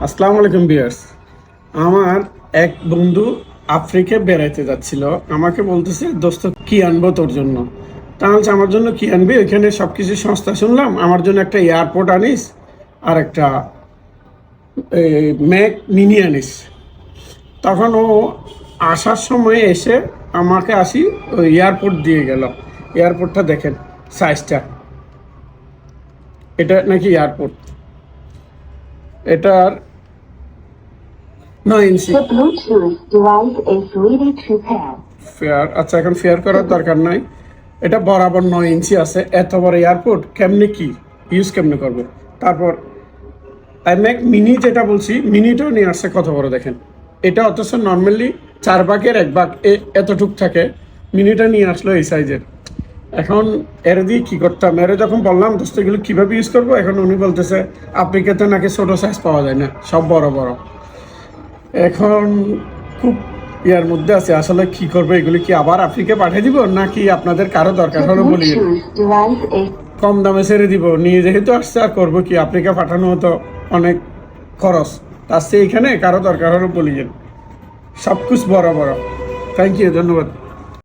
আসসালামু আলাইকুম বিয়ার্স। আমার এক বন্ধু আফ্রিকা বেড়াইতে যাচ্ছিল, আমাকে বলতেছে দোস্ত কি আনবো তোর জন্য। তা বলছে আমার জন্য কি আনবি, ওইখানে সব কিছু সস্তা শুনলাম, আমার জন্য একটা এয়ারপোর্ট আনিস আর একটা ম্যাক মিনি আনিস। তখন ও আসার সময় এসে আমাকে ওই এয়ারপোর্ট দিয়ে গেল। এয়ারপোর্টটা দেখেন সাইজটা, এটা নাকি এয়ারপোর্ট, এটার 9 ইঞ্চি The Bluetooth device is ready to pair. Fair. আচ্ছা, এখন ফেয়ার করার দরকার নাই, এটা বরাবর 9 ইঞ্চি আছে। এত বড় এয়ারপোর্ট কেমনে কি ইউজ কেমনে করবো। তারপর আইম্যাক মিনি যেটা বলছি, মিনিটাও নিয়ে আসছে কত বড় দেখেন। এটা অথচ নর্মালি 4 ভাগের 1 ভাগ এতটুক থাকে, মিনিটা নিয়ে আসলো এই সাইজের। এখন এর দিয়ে কী করতাম, এর যখন বললাম দোস্ত এগুলো কীভাবে ইউজ করবো, এখন উনি বলতেছে আফ্রিকাতে নাকি ছোটো সাইজ পাওয়া যায় না, সব বড় বড়। এখন খুব ইয়ার মধ্যে আছে, আসলে কি করবো, এগুলি কি আবার আফ্রিকা পাঠিয়ে দিব নাকি আপনাদের কারো দরকার The হলো বলি Bluetooth device is কম দামে ছেড়ে দিব। নিয়ে যেহেতু আসছে আর করবো কি, আফ্রিকা পাঠানো হতো অনেক খরচ, তার চেয়ে এখানে কারো দরকার হলো বলি সব কিছু বড় বড়। থ্যাংক ইউ, ধন্যবাদ।